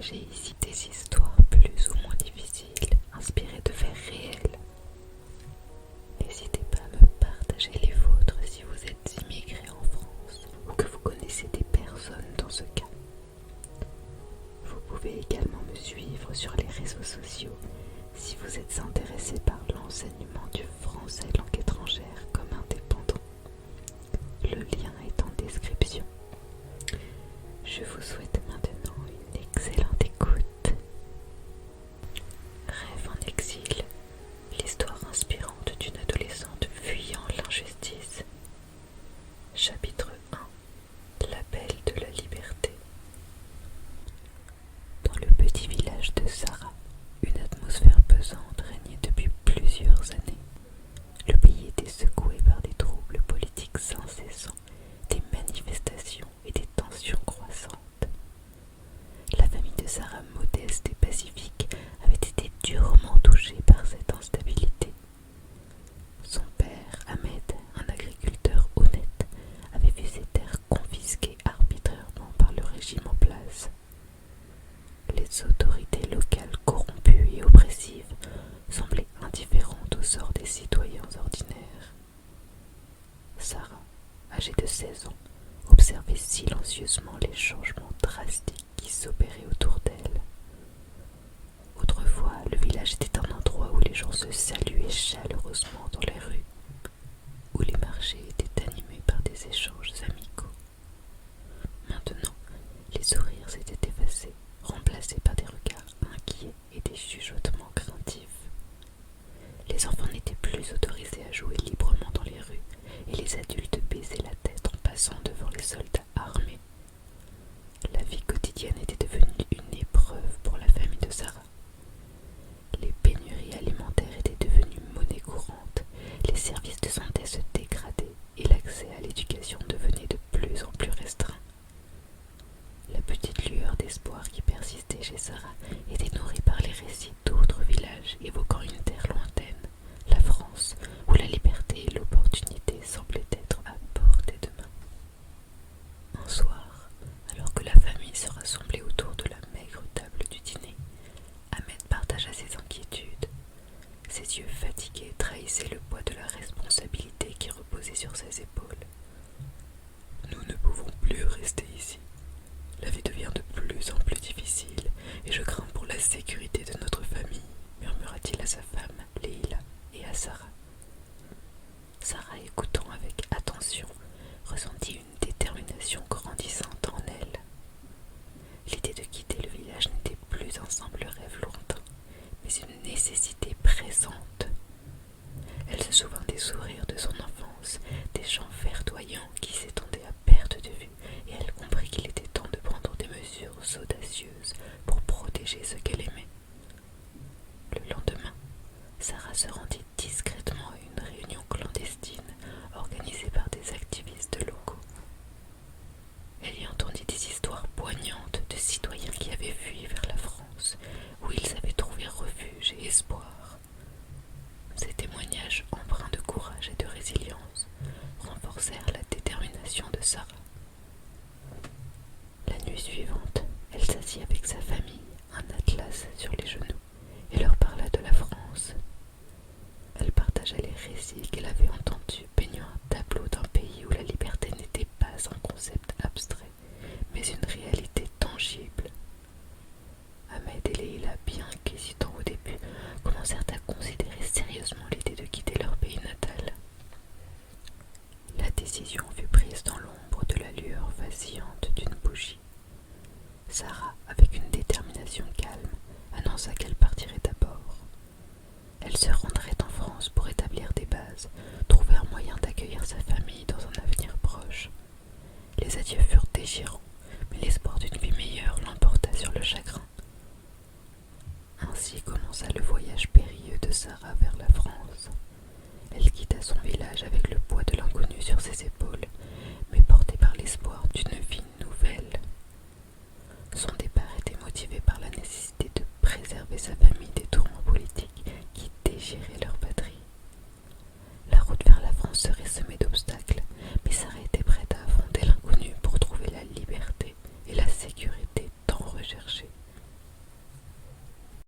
partager ici des histoires plus ou moins difficiles, inspirées de faits réels. N'hésitez pas à me partager les vôtres si vous êtes immigré en France ou que vous connaissez des personnes dans ce cas. Vous pouvez également me suivre sur les réseaux sociaux si vous êtes intéressé par l'enseignement du français langue étrangère comme indépendant. Le lien est en description. Je vous souhaite maintenant une excellente écoute. Rêve en exil, l'histoire inspirante d'une adolescente fuyant l'injustice. Chapitre 1. L'appel de la liberté. Dans le petit village de Sarah, une atmosphère pesante régnait depuis plusieurs années. Le pays était secoué par des troubles politiques incessants, des manifestations et des tensions croissantes. La famille de Sarah, modeste et pacifique, avait été durement touchée par cette instabilité. Son père, Ahmed, un agriculteur honnête, avait vu ses terres confisquées arbitrairement par le régime en place. Les autorités locales corrompues et oppressives semblaient indifférentes au sort des citoyens ordinaires. Sarah, âgée de 16 ans, observait silencieusement les changements drastiques qui s'opéraient autour d'elle. Autrefois, le village était un endroit où les gens se saluaient chaleureusement dans les rues, où les marchés étaient animés par des échanges amicaux. Maintenant, les sourires s'étaient effacés, remplacés par des regards inquiets et des chuchotements craintifs. Les enfants n'étaient plus autorisés à jouer librement dans les rues, et les adultes baisaient la tête en passant devant les soldats armés. La vie quotidienne était devenue une épreuve pour la famille de Sarah. Les pénuries alimentaires étaient devenues monnaie courante, les services de santé se dégradaient et l'accès à l'éducation devenait de plus en plus restreint. La petite lueur d'espoir qui persistait chez Sarah était nourrie par les récits d'autres villages évoquant une terre lointaine, la France, où la liberté et l'opportunité semblaient être à portée de main. Un soir, alors que la famille se rassemblait autour de la maigre table du dîner, Ahmed partagea ses inquiétudes. Ses yeux fatigués trahissaient le poids de la responsabilité qui reposait sur ses épaules. Nous ne pouvons plus rester ici. La vie devient de plus en plus difficile et je crains pour la sécurité de notre famille, murmura-t-il à sa femme, Leila, et à Sarah. Sarah, écoutant avec attention, ressentit une détermination grandissante en elle. L'idée de quitter le village n'était plus un simple rêve lointain, mais une nécessité pressante. Elle se souvint des sourires de son enfance, des champs verdoyants qui s'étendaient à perte de vue, et elle comprit qu'il était temps de prendre des mesures audacieuses pour protéger ce qu'elle aimait. Le lendemain, Sarah se rendit discrètement à une réunion clandestine organisée par des activistes locaux. Elle y entendit des histoires poignantes de citoyens qui avaient fui vers la France, où ils avaient trouvé refuge et espoir. Ces témoignages empreints de courage et de résilience renforcèrent la détermination de Sarah. La nuit suivante, elle s'assit avec sa famille, un atlas sur les genoux, et leur parla de la France. Elle partagea les récits qu'elle avait entendus, peignant un tableau d'un pays où la liberté n'était pas un concept abstrait, mais une réalité tangible. Ahmed et Leila, bien qu'hésitants au début, commencèrent à considérer sérieusement l'idée de quitter leur pays natal. La décision fut prise dans l'ombre de la lueur vacillante d'une bougie. Sarah, avec une détermination calme, annonça qu'elle partirait d'abord. Elle se rendrait en France pour établir des bases, trouver un moyen d'accueillir sa famille dans un avenir proche. Les adieux furent déchirants, mais l'espoir d'une vie meilleure l'emporta sur le chagrin. Ainsi commença le voyage